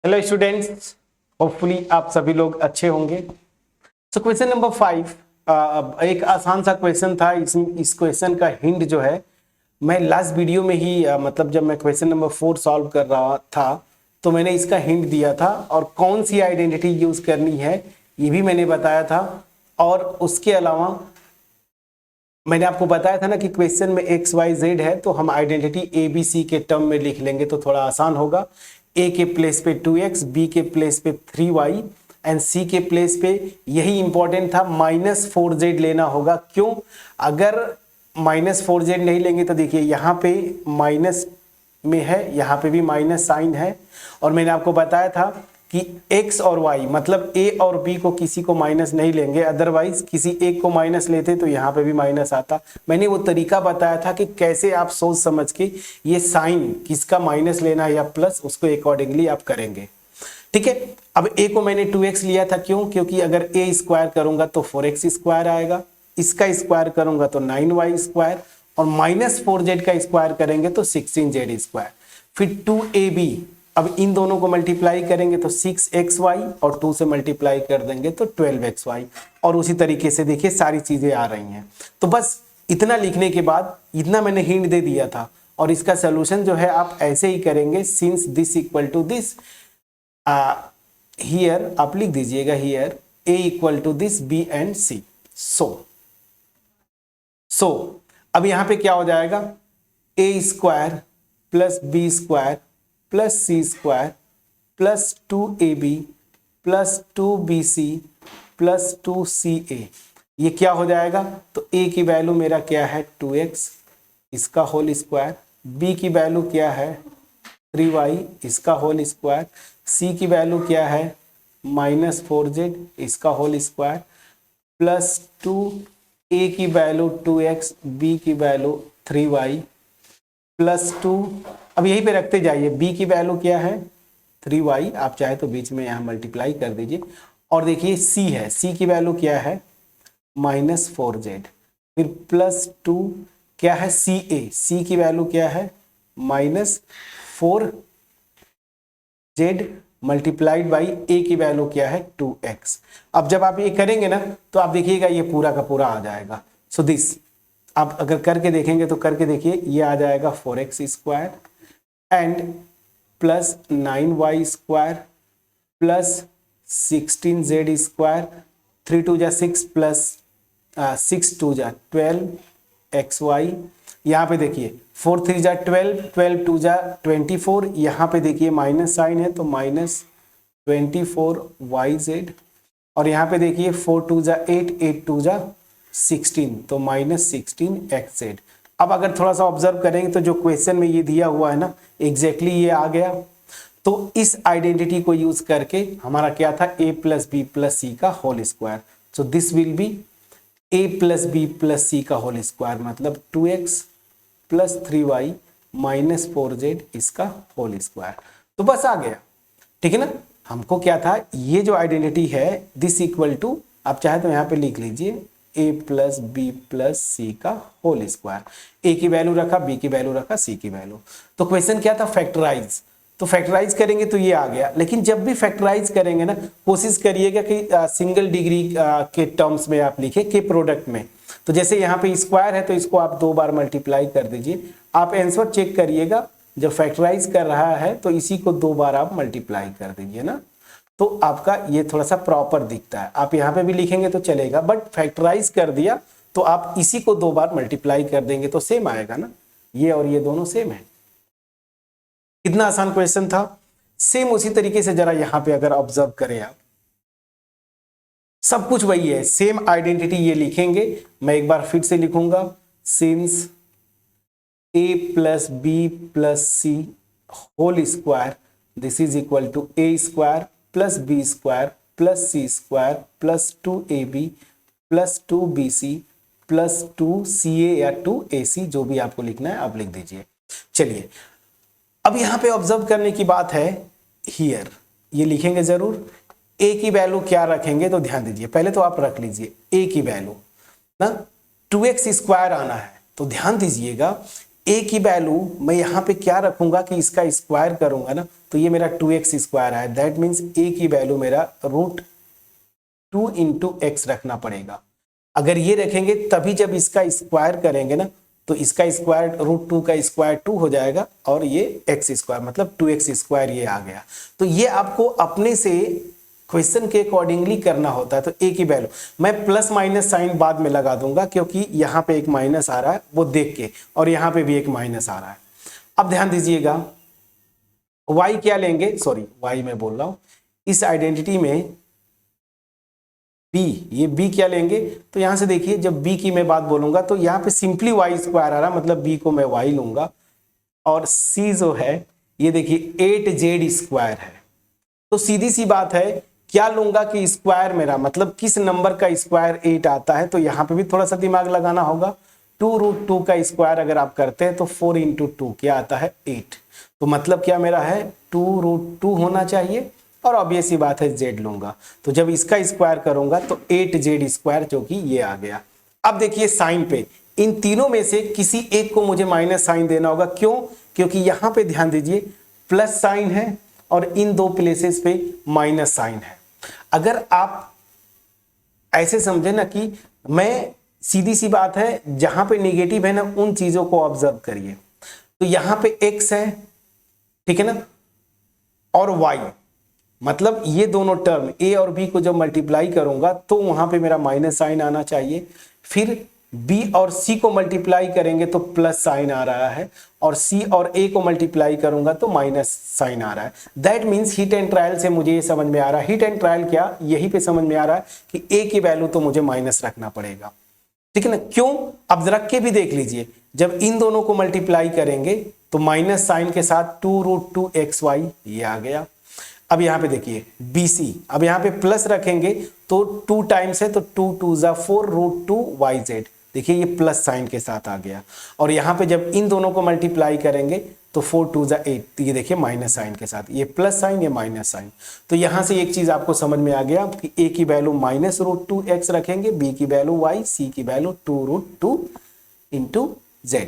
Hello students, hopefully आप सभी लोग अच्छे होंगे। सो क्वेश्चन नंबर 5 एक आसान सा क्वेश्चन था। इस क्वेश्चन का हिंट जो है मैं लास्ट वीडियो में ही मतलब जब मैं क्वेश्चन नंबर 4 सॉल्व कर रहा था तो मैंने इसका हिंट दिया था और कौन सी आइडेंटिटी यूज करनी है ये भी मैंने बताया था। और उसके अलावा मैंने आपको बताया था ना कि क्वेश्चन में एक्स वाई जेड है तो हम आइडेंटिटी ए बी सी के टर्म में लिख लेंगे तो थोड़ा आसान होगा। ए के प्लेस पे 2x, बी के प्लेस पे 3y एंड सी के प्लेस पे यही इंपॉर्टेंट था -4z लेना होगा। क्यों? अगर -4z नहीं लेंगे तो देखिए यहाँ पे माइनस में है, यहाँ पे भी माइनस साइन है। और मैंने आपको बताया था कि x और y मतलब a और b को किसी को माइनस नहीं लेंगे, अदरवाइज किसी एक को माइनस लेते तो यहाँ पे भी माइनस आता। मैंने वो तरीका बताया था कि कैसे आप सोच समझ के ये साइन किसका माइनस लेना है या प्लस, उसको अकॉर्डिंगली आप करेंगे। ठीक है, अब a को मैंने 2x लिया था। क्यों? क्योंकि अगर a स्क्वायर करूंगा तो 4x स्क्वायर आएगा, इसका स्क्वायर करूंगा तो 9y स्क्वायर और -4z का स्क्वायर करेंगे तो 16z स्क्वायर। फिर 2ab, अब इन दोनों को मल्टीप्लाई करेंगे तो 6xy और 2 से मल्टीप्लाई कर देंगे तो 12xy। और उसी तरीके से देखिए सारी चीजें आ रही हैं। तो बस इतना लिखने के बाद इतना मैंने हिंट दे दिया था और इसका सोल्यूशन जो है आप ऐसे ही करेंगे। Since this equal to this, here आप लिख दीजिएगा here a equal to this b and c। So अब यहां पे क्या हो जाएगा, a square plus B square plus C square plus 2ab plus 2bc plus 2ca, ये क्या हो जाएगा? तो a की वैल्यू मेरा क्या है 2x, इसका होल स्क्वायर, b की वैल्यू क्या है 3y, इसका होल स्क्वायर, c की वैल्यू क्या है -4z, इसका होल स्क्वायर, प्लस 2a की वैल्यू 2x, b की वैल्यू 3y प्लस 2। अब यहीं पे रखते जाइए, b की वैल्यू क्या है 3y, आप चाहे तो बीच में यहाँ मल्टीप्लाई कर दीजिए। और देखिए c है, c की वैल्यू क्या है -4z, फिर प्लस 2 क्या है c की वैल्यू क्या है -4z मल्टीप्लाइड बाई a की वैल्यू क्या है 2x। अब जब आप ये करेंगे ना तो आप देखिएगा ये पूरा का पूरा आ जाएगा। सो दिस आप अगर करके देखेंगे तो करके देखिए ये आ जाएगा 4x square and plus 9y square plus 16z square, 3 2 जा 6 प्लस 6 2 जा 12xy। यहाँ पे देखिए 4 3 जा 12, 12 2 जा 24, यहाँ पे देखिए माइनस साइन है तो -24yz। और यहाँ पे देखिए 4 2 जा 8, 8 2 जा 16 तो -16xz। अब अगर थोड़ा सा ऑब्जर्व करेंगे तो जो क्वेश्चन में ये दिया हुआ है ना एग्जैक्टली ये आ गया। तो इस आइडेंटिटी को यूज करके हमारा क्या था a plus B plus C का whole square. So this will be a plus B plus C का होल स्क्वायर, मतलब 2x plus 3y minus 4z इसका होल स्क्वायर। तो बस आ गया, ठीक है ना। हमको क्या था, ये जो आइडेंटिटी है दिस इक्वल टू, आप चाहे तो यहाँ पे लिख लीजिए a plus B plus C का होल स्क्वायर। a की वैल्यू रखा, b की वैल्यू रखा, c की वैल्यू। तो क्वेश्चन क्या था फैक्टराइज, तो फैक्टराइज करेंगे तो ये आ गया। लेकिन जब भी फैक्टराइज करेंगे ना कोशिश करिएगा कि सिंगल डिग्री के टर्म्स में आप लिखे, के प्रोडक्ट में। तो जैसे यहाँ पे स्क्वायर है तो इसको आप 2 बार मल्टीप्लाई कर दीजिए। आप आंसर चेक करिएगा, जब फैक्टराइज कर रहा है तो इसी को 2 बार आप मल्टीप्लाई कर दीजिए ना, तो आपका ये थोड़ा सा प्रॉपर दिखता है। आप यहाँ पे भी लिखेंगे तो चलेगा, बट फैक्टराइज कर दिया तो आप इसी को 2 बार मल्टीप्लाई कर देंगे तो सेम आएगा ना, ये और ये दोनों सेम है। कितना आसान क्वेश्चन था। सेम उसी तरीके से जरा यहाँ पे अगर ऑब्जर्व करें आप, सब कुछ वही है, सेम आइडेंटिटी ये लिखेंगे। मैं एक बार फिर से लिखूंगा, since a plus B plus C whole square this is equal to a square plus B square plus C square plus 2ab plus 2bc plus 2ca या 2ac, जो भी आपको लिखना है आप लिख दीजिए। चलिए अब यहां पे ऑब्जर्व करने की बात है, हियर ये लिखेंगे जरूर। a की वैल्यू क्या रखेंगे तो ध्यान दीजिए, पहले तो आप रख लीजिए a की वैल्यू ना 2x स्क्वायर आना है, तो ध्यान दीजिएगा a की वैल्यू मैं यहाँ पे क्या रखूंगा कि इसका स्क्वायर करूंगा ना, तो ये मेरा 2x स्क्वायर है, दैट मीन्स a की वैल्यू मेरा √2 इंटू एक्स रखना पड़ेगा। अगर ये रखेंगे तभी जब इसका स्क्वायर करेंगे ना, तो इसका स्क्वायर √2 का स्क्वायर 2 हो जाएगा और ये एक्स स्क्वायर मतलब 2x स्क्वायर ये आ गया। तो ये आपको अपने से क्वेश्चन के अकॉर्डिंगली करना होता है। तो a की वैल्यू मैं प्लस माइनस साइन बाद में लगा दूंगा क्योंकि यहाँ पे एक माइनस आ रहा है वो देख के, और यहाँ पे भी एक माइनस आ रहा है। अब ध्यान दीजिएगा y क्या लेंगे, सॉरी y मैं बोल रहा हूं, इस आइडेंटिटी में b, ये b क्या लेंगे, तो यहां से देखिए जब b की मैं बात बोलूंगा तो यहाँ पे सिंपली y स्क्वायर आ रहा, मतलब b को मैं y लूंगा और c जो है ये देखिए 8z स्क्वायर है। तो सीधी सी बात है क्या लूंगा कि स्क्वायर मेरा मतलब किस नंबर का स्क्वायर 8 आता है, तो यहाँ पे भी थोड़ा सा दिमाग लगाना होगा। 2√2 का स्क्वायर अगर आप करते हैं तो 4 इंटू 2 क्या आता है 8, तो मतलब क्या मेरा है 2√2 होना चाहिए, और ऑब्वियस सी बात है z लूंगा, तो जब इसका स्क्वायर करूंगा तो 8z स्क्वायर जो कि ये आ गया। अब देखिए साइन पे इन तीनों में से किसी एक को मुझे माइनस साइन देना होगा, क्यों, क्योंकि यहां पे ध्यान दीजिए प्लस साइन है और इन दो प्लेसेस पे माइनस साइन है। अगर आप ऐसे समझे ना कि मैं सीधी सी बात है जहां पे नेगेटिव है ना उन चीजों को ऑब्जर्व करिए, तो यहां पे x है, ठीक है ना, और y, मतलब ये दोनों टर्म a और b को जब मल्टीप्लाई करूंगा तो वहां पे मेरा माइनस साइन आना चाहिए। फिर b और c को मल्टीप्लाई करेंगे तो प्लस साइन आ रहा है, और c और a को मल्टीप्लाई करूंगा तो माइनस साइन आ रहा है। That means hit and trial से मुझे ये समझ में आ रहा है, हिट एंड ट्रायल क्या यही पे समझ में आ रहा है कि a की वैल्यू तो मुझे माइनस रखना पड़ेगा, ठीक है ना। क्यों, अब रख के भी देख लीजिए, जब इन दोनों को मल्टीप्लाई करेंगे तो माइनस साइन के साथ 2√2xy ये आ गया। अब यहां पे देखिए BC, अब यहां पे प्लस रखेंगे तो 2 टाइम्स है तो 2 2 जा 4√2yz, देखिए ये प्लस साइन के साथ आ गया। और यहां पे जब इन दोनों को मल्टीप्लाई करेंगे तो 4 2 जा 8, तो ये देखिए माइनस साइन के साथ, ये प्लस साइन ये माइनस साइन। तो यहां से एक चीज आपको समझ में आ गया कि a की वैल्यू -√2x रखेंगे, b की वैल्यू y, c की वैल्यू 2√2 इंटू z,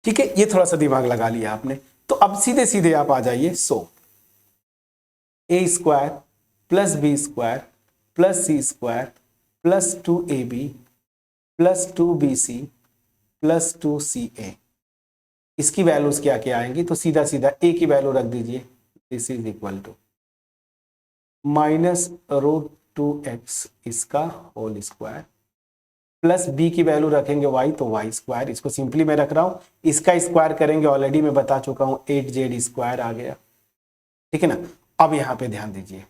ठीक है। ये थोड़ा सा दिमाग लगा लिया आपने। तो अब सीधे सीधे आप आ जाइए, सो a square plus b square plus c square plus 2ab plus 2bc plus 2ca, इसकी वैल्यूज क्या क्या आएंगी, तो सीधा सीधा a की वैल्यू रख दीजिए, this is equal to -√2x इसका होल स्क्वायर, प्लस b की वैल्यू रखेंगे y तो y स्क्वायर, इसको सिंपली मैं रख रहा हूं, इसका स्क्वायर करेंगे ऑलरेडी मैं बता चुका हूं 8z स्क्वायर आ गया, ठीक है ना। अब यहां पे ध्यान दीजिए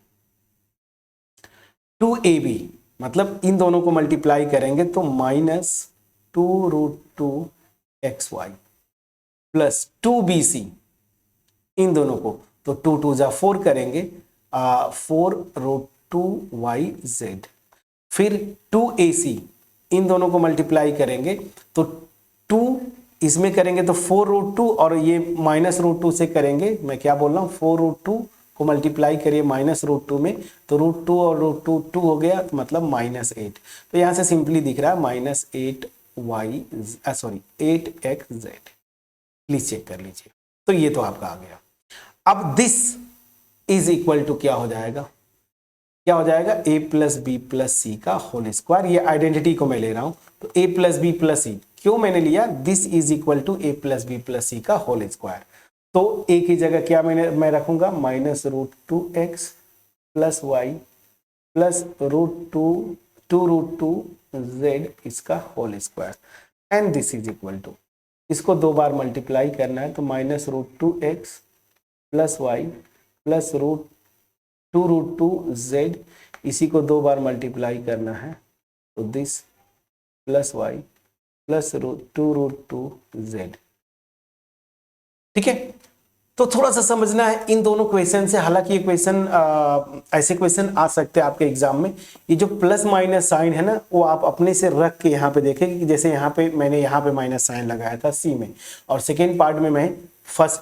2ab मतलब इन दोनों को मल्टीप्लाई करेंगे तो -2√2xy प्लस 2bc, इन दोनों को तो 2 2 जा 4 करेंगे 4√2yz, फिर 2ac इन दोनों को मल्टीप्लाई करेंगे तो 2 इसमें करेंगे तो 4√2 और ये -√2 से करेंगे, मैं क्या बोल रहा हूँ 4√2 को मल्टीप्लाई करिए -√2 में तो √2 और √2 2 हो गया, तो मतलब -8। तो यहां से सिंपली दिख रहा है -8xz, प्लीज चेक कर लीजिए। तो ये तो आपका आ गया। अब दिस इज इक्वल टू क्या हो जाएगा, क्या हो जाएगा a plus B plus C का होल स्क्वायर, ये आइडेंटिटी को मैं ले रहा हूं तो a plus B plus C क्यों मैंने लिया, this is equal to a plus B plus C का होल स्क्वायर। तो a की जगह क्या मैं रखूंगा -√2x plus y plus √2z इसका whole square, and this is equal to, इसको 2 बार मल्टीप्लाई करना है तो -√2x plus y plus √2z, इसी को 2 बार मल्टीप्लाई करना है तो this plus y plus 2√2z, ठीक है। तो थोड़ा सा समझना है इन दोनों क्वेश्चन से, हालांकि ये क्वेश्चन ऐसे क्वेश्चन आ सकते हैं आपके एग्जाम में। ये जो प्लस माइनस साइन है ना वो आप अपने से रख के यहाँ पे देखें कि जैसे यहाँ पे मैंने यहाँ पे माइनस साइन लगाया था सी में, और सेकेंड पार्ट में मैं फर्स्ट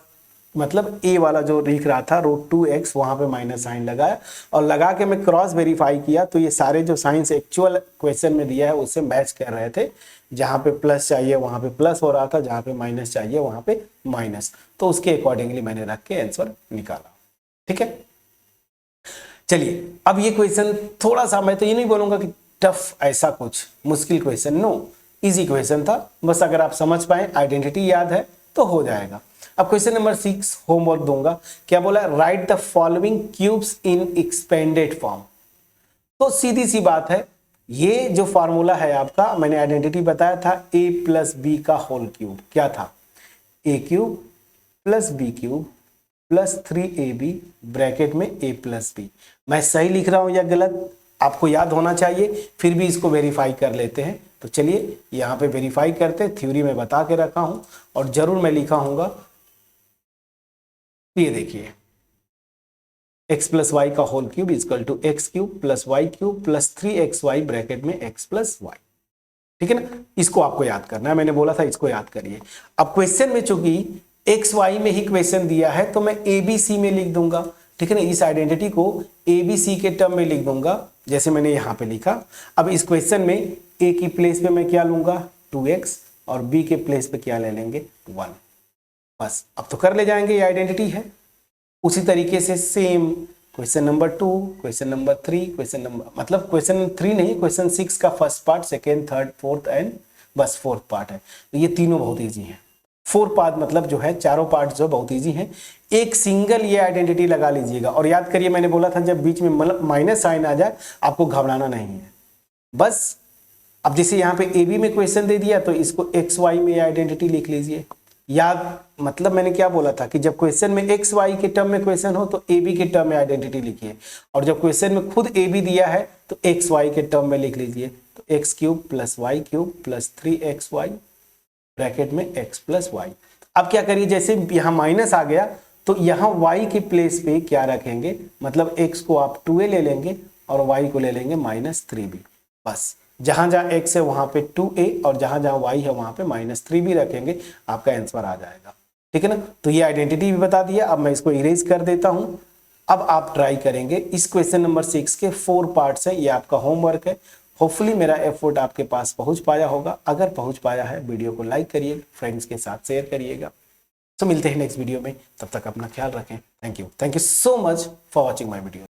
मतलब ए वाला जो लिख रहा था √2x वहां पे माइनस साइन लगाया और लगा के मैं क्रॉस वेरीफाई किया तो ये सारे जो साइंस एक्चुअल क्वेश्चन में दिया है उससे मैच कर रहे थे। जहां पे प्लस चाहिए वहां पे प्लस हो रहा था, जहां पे माइनस चाहिए वहां पे माइनस, तो उसके अकॉर्डिंगली मैंने रख के आंसर निकाला। ठीक है, चलिए अब ये क्वेश्चन थोड़ा सा, मैं तो ये नहीं बोलूंगा कि टफ ऐसा कुछ मुश्किल क्वेश्चन, नो, इजी क्वेश्चन था, बस अगर आप समझ पाए, आइडेंटिटी याद है तो हो जाएगा। अब क्वेश्चन नंबर 6 होमवर्क दूंगा, क्या बोला, right the following cubes in expanded form. तो सीधी सी बात है, ये जो फॉर्मूला है आपका, मैंने आइडेंटिटी बताया था a प्लस बी का होल क्यूब, क्या था, a cube plus B cube plus 3ab bracket में a प्लस बी। मैं सही लिख रहा हूं या गलत आपको याद होना चाहिए, फिर भी इसको वेरीफाई कर लेते हैं। तो चलिए यहां पे वेरीफाई करते हैं, थ्योरी में बता के रखा हूं और जरूर मैं लिखा हूंगा। ये देखिए x प्लस वाई का whole cube equal to X cube plus Y cube plus 3xy bracket में x प्लस वाई। ठीक है ना, इसको आपको याद करना है, मैंने बोला था इसको याद करिए। अब क्वेश्चन में चूंकि एक्स वाई में ही क्वेश्चन दिया है तो मैं ए बी सी में लिख दूंगा। ठीक है ना, इस आइडेंटिटी को ए बी सी के टर्म में लिख दूंगा जैसे मैंने यहां पे लिखा। अब इस क्वेश्चन में ए की प्लेस पे मैं क्या लूंगा 2x और बी के प्लेस पे क्या ले लेंगे 1। बस अब तो कर ले जाएंगे, ये आइडेंटिटी है। उसी तरीके से same question number 2, question number 3, question number मतलब क्वेश्चन 3 नहीं, क्वेश्चन 6 का first part, second, third, fourth and बस फोर्थ पार्ट है। तो ये तीनों बहुत इजी हैं। 4 पार्ट मतलब जो है चारों पार्ट जो बहुत इजी हैं। एक सिंगल ये आइडेंटिटी लगा लीजिएगा और याद करिए मैंने बोला था जब बीच में माइनस साइन आ जाए आपको घबराना नहीं है। बस अब जैसे यहाँ पे ए बी में क्वेश्चन दे दिया तो इसको एक्स वाई में आइडेंटिटी लिख लीजिए। याद मतलब मैंने क्या बोला था कि जब क्वेश्चन में एक्स वाई के टर्म में क्वेश्चन हो तो ए बी के टर्म में आइडेंटिटी लिखिए, और जब क्वेश्चन में खुद ए बी दिया है तो एक्स वाई के टर्म में लिख लीजिए। तो X cube plus Y cube plus 3xy bracket में x प्लस वाई। अब क्या करिए, जैसे यहाँ माइनस आ गया तो यहाँ y के प्लेस पे क्या रखेंगे, मतलब x को आप 2a ले लेंगे और y को ले लेंगे -3b। बस जहां जहां x है वहां पे 2a और जहां जहां y है वहां पे -3b रखेंगे, आपका आंसर आ जाएगा। ठीक है ना, तो ये आइडेंटिटी भी बता दिया। अब मैं इसको इरेज कर देता हूं। अब आप ट्राई करेंगे इस क्वेश्चन नंबर 6 के 4 पार्ट्स है, ये आपका होमवर्क है। होपफुली मेरा एफर्ट आपके पास पहुंच पाया होगा। अगर पहुंच पाया है वीडियो को लाइक करिए, फ्रेंड्स के साथ शेयर करिएगा। तो मिलते हैं नेक्स्ट वीडियो में, तब तक अपना ख्याल रखें। Thank you so much for watching my video.